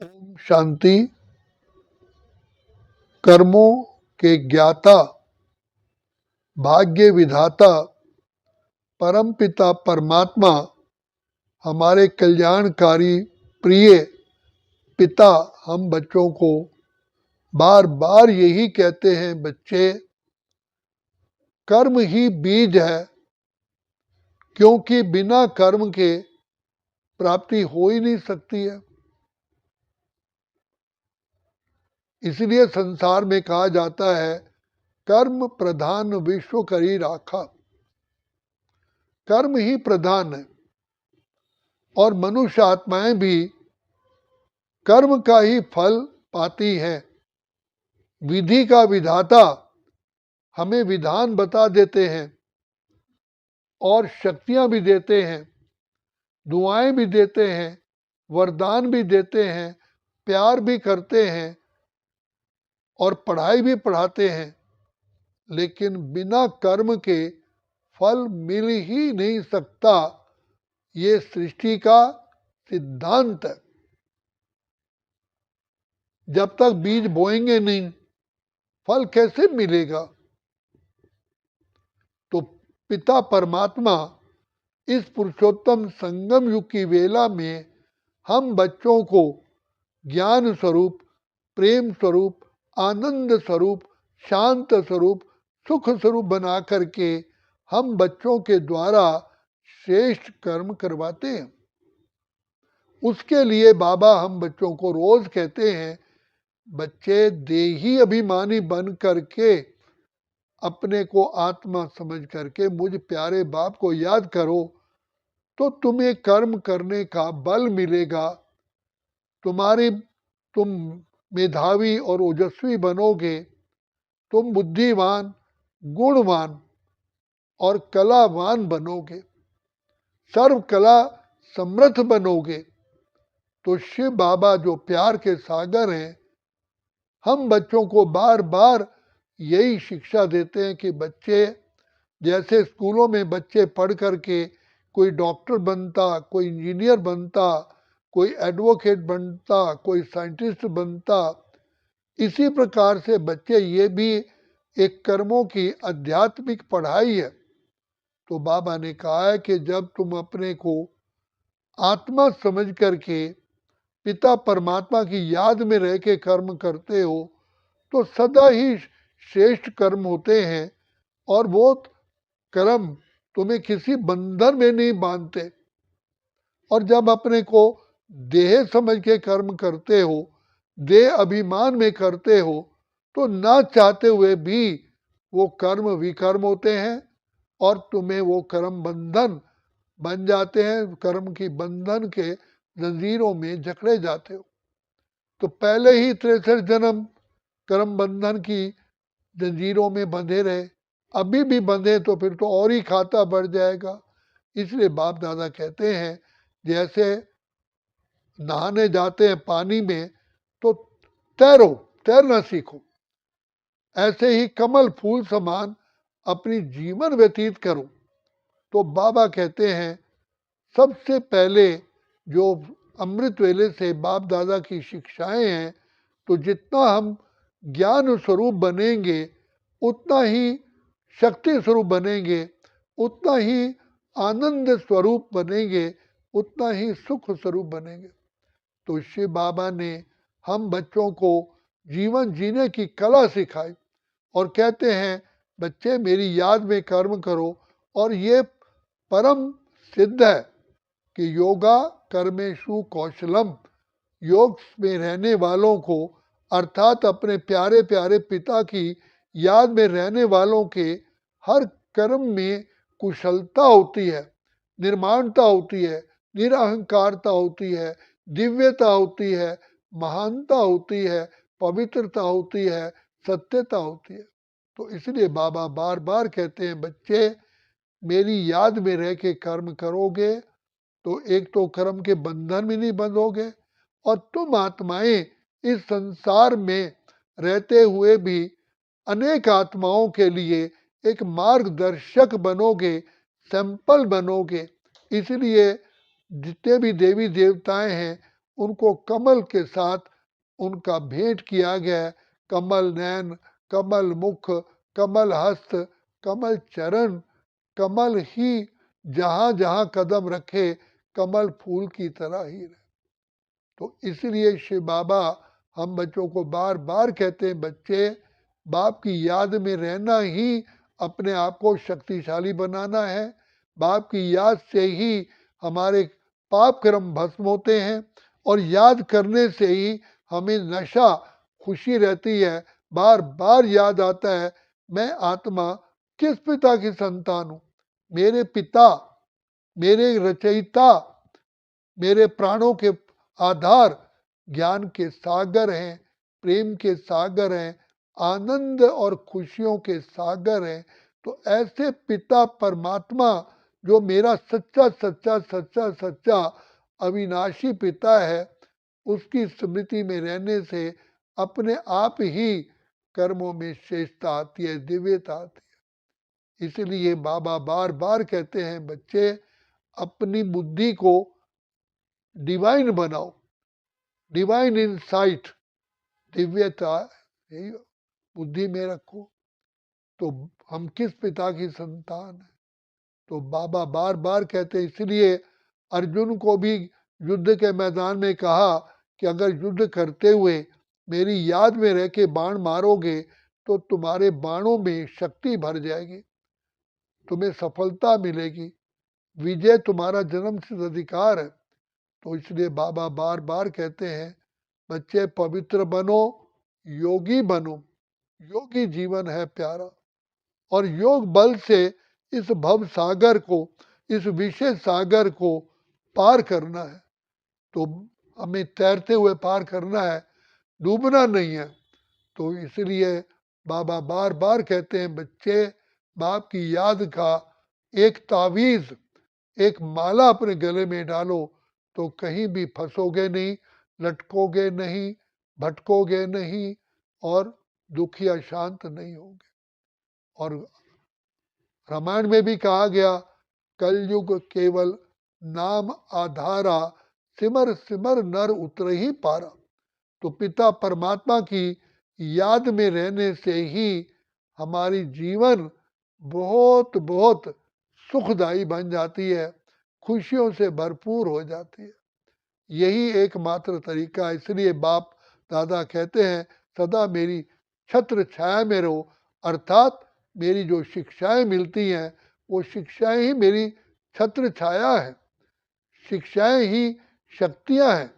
ओम शांति। कर्मों के ज्ञाता, भाग्य विधाता, परमपिता परमात्मा, हमारे कल्याणकारी प्रिय पिता हम बच्चों को बार बार यही कहते हैं, बच्चे कर्म ही बीज है, क्योंकि बिना कर्म के प्राप्ति हो ही नहीं सकती है। इसलिए संसार में कहा जाता है, कर्म प्रधान विश्व करी राखा। कर्म ही प्रधान है और मनुष्य आत्माएं भी कर्म का ही फल पाती है। विधि का विधाता हमें विधान बता देते हैं और शक्तियां भी देते हैं, दुआएं भी देते हैं, वरदान भी देते हैं, प्यार भी करते हैं और पढ़ाई भी पढ़ाते हैं। लेकिन बिना कर्म के फल मिल ही नहीं सकता। ये सृष्टि का सिद्धांत है। जब तक बीज बोएंगे नहीं, फल कैसे मिलेगा? तो पिता परमात्मा इस पुरुषोत्तम संगम युग की वेला में हम बच्चों को ज्ञान स्वरूप, प्रेम स्वरूप, आनंद स्वरूप, शांत स्वरूप, सुख स्वरूप बना करके हम बच्चों के द्वारा श्रेष्ठ कर्म करवाते हैं। उसके लिए बाबा हम बच्चों को रोज कहते हैं, बच्चे देही अभिमानी बन करके अपने को आत्मा समझ करके मुझ प्यारे बाप को याद करो, तो तुम्हें कर्म करने का बल मिलेगा। तुम मेधावी और ओजस्वी बनोगे, तुम बुद्धिमान, गुणवान और कलावान बनोगे, सर्व कला समृद्ध बनोगे। तो शिव बाबा जो प्यार के सागर हैं, हम बच्चों को बार बार यही शिक्षा देते हैं कि बच्चे, जैसे स्कूलों में बच्चे पढ़ करके कोई डॉक्टर बनता, कोई इंजीनियर बनता, कोई एडवोकेट बनता, कोई साइंटिस्ट बनता, इसी प्रकार से बच्चे ये भी एक कर्मों की आध्यात्मिक पढ़ाई है। तो बाबा ने कहा है कि जब तुम अपने को आत्मा समझ करके पिता परमात्मा की याद में रह के कर्म करते हो, तो सदा ही श्रेष्ठ कर्म होते हैं और वो कर्म तुम्हें किसी बंधन में नहीं बांधते। और जब अपने को देह समझ के कर्म करते हो, देह अभिमान में करते हो, तो ना चाहते हुए भी वो कर्म विकर्म होते हैं और तुम्हें वो कर्म बंधन बन जाते हैं। कर्म की बंधन के जंजीरों में जकड़े जाते हो। तो पहले ही 63 जन्म कर्म बंधन की जंजीरों में बंधे रहे, अभी भी बंधे तो फिर तो और ही खाता बढ़ जाएगा। इसलिए बाप दादा कहते हैं, जैसे नहाने जाते हैं पानी में तो तैरो, तैरना सीखो, ऐसे ही कमल फूल समान अपनी जीवन व्यतीत करो। तो बाबा कहते हैं, सबसे पहले जो अमृत वेले से बाप दादा की शिक्षाएं हैं, तो जितना हम ज्ञान स्वरूप बनेंगे, उतना ही शक्ति स्वरूप बनेंगे, उतना ही आनंद स्वरूप बनेंगे, उतना ही सुख स्वरूप बनेंगे। तो शिव बाबा ने हम बच्चों को जीवन जीने की कला सिखाई और कहते हैं, बच्चे मेरी याद में कर्म करो। और ये परम सिद्ध है कि योगा कर्मेशु कौशलम, योग में रहने वालों को, अर्थात अपने प्यारे प्यारे पिता की याद में रहने वालों के हर कर्म में कुशलता होती है, निर्माणता होती है, निरअहकारता होती है, दिव्यता होती है, महानता होती है, पवित्रता होती है, सत्यता होती है। तो इसलिए बाबा बार बार कहते हैं, बच्चे मेरी याद में रह के कर्म करोगे तो एक तो कर्म के बंधन में नहीं बंधोगे, और तुम आत्माएं इस संसार में रहते हुए भी अनेक आत्माओं के लिए एक मार्गदर्शक बनोगे, सैंपल बनोगे। इसलिए जितने भी देवी देवताएं हैं, उनको कमल के साथ उनका भेंट किया गया है। कमल नयन, कमल मुख, कमल हस्त, कमल चरण, कमल ही जहां जहां कदम रखे कमल फूल की तरह ही रहे। तो इसलिए शिव बाबा हम बच्चों को बार बार कहते हैं, बच्चे बाप की याद में रहना ही अपने आप को शक्तिशाली बनाना है। बाप की याद से ही हमारे पाप कर्म भस्म होते हैं और याद करने से ही हमें नशा खुशी रहती है। बार बार याद आता है, मैं आत्मा किस पिता की संतान हूं। मेरे पिता, मेरे रचयिता, मेरे प्राणों के आधार ज्ञान के सागर हैं, प्रेम के सागर हैं, आनंद और खुशियों के सागर हैं। तो ऐसे पिता परमात्मा जो मेरा सच्चा सच्चा सच्चा सच्चा अविनाशी पिता है, उसकी स्मृति में रहने से अपने आप ही कर्मों में श्रेष्ठता आती है, दिव्यता आती है। इसलिए बाबा बार बार कहते हैं, बच्चे अपनी बुद्धि को डिवाइन बनाओ, डिवाइन इनसाइट, दिव्यता यही बुद्धि में रखो। तो हम किस पिता की संतान है। तो बाबा बार बार कहते हैं, इसलिए अर्जुन को भी युद्ध के मैदान में कहा कि अगर युद्ध करते हुए मेरी याद में रह के बाण मारोगे तो तुम्हारे बाणों में शक्ति भर जाएगी, तुम्हें सफलता मिलेगी, विजय तुम्हारा जन्म सिद्ध अधिकार है। तो इसलिए बाबा बार बार कहते हैं, बच्चे पवित्र बनो, योगी बनो, योगी जीवन है प्यारा। और योग बल से इस भव सागर को, इस विशेष सागर को पार करना है। तो हमें तैरते हुए पार करना है, डूबना नहीं है। तो इसलिए बाबा बार बार कहते हैं, बच्चे बाप की याद का एक तावीज, एक माला अपने गले में डालो, तो कहीं भी फंसोगे नहीं, लटकोगे नहीं, भटकोगे नहीं और दुखी अशांत नहीं होगे। और रामायण में भी कहा गया, कलयुग केवल नाम आधारा, सिमर सिमर नर उतर ही पारा। तो पिता परमात्मा की याद में रहने से ही हमारी जीवन बहुत बहुत सुखदायी बन जाती है, खुशियों से भरपूर हो जाती है। यही एकमात्र तरीका है। इसलिए बाप दादा कहते हैं, सदा मेरी छत्र छाया में रहो, अर्थात मेरी जो शिक्षाएं मिलती हैं वो शिक्षाएं ही मेरी छत्र छाया है। शिक्षाएं ही शक्तियां हैं,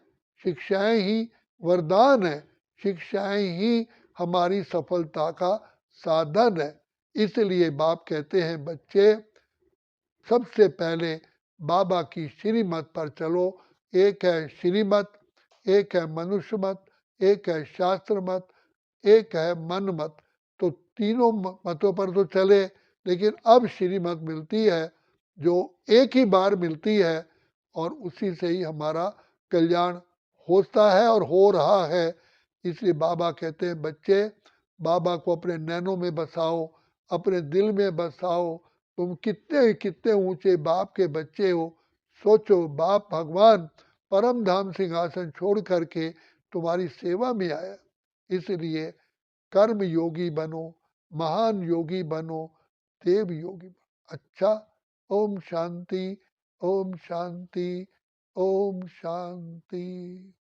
शिक्षाएं ही वरदान है, शिक्षाएं ही हमारी सफलता का साधन है। इसलिए बाप कहते हैं, बच्चे सबसे पहले बाबा की श्रीमत पर चलो। एक है श्रीमत, एक है मनुष्य मत, एक है शास्त्र मत, एक है मन मत। तो तीनों मतों पर तो चले, लेकिन अब श्रीमत मिलती है जो एक ही बार मिलती है और उसी से ही हमारा कल्याण होता है और हो रहा है। इसलिए बाबा कहते हैं, बच्चे बाबा को अपने नैनों में बसाओ, अपने दिल में बसाओ। तुम कितने कितने ऊंचे बाप के बच्चे हो। सोचो, बाप भगवान परम धाम सिंहासन छोड़ करके तुम्हारी सेवा में आया। इसलिए कर्म योगी बनो, महान योगी बनो, देव योगी बनो। अच्छा, ओम शांति, ओम शांति, ओम शांति।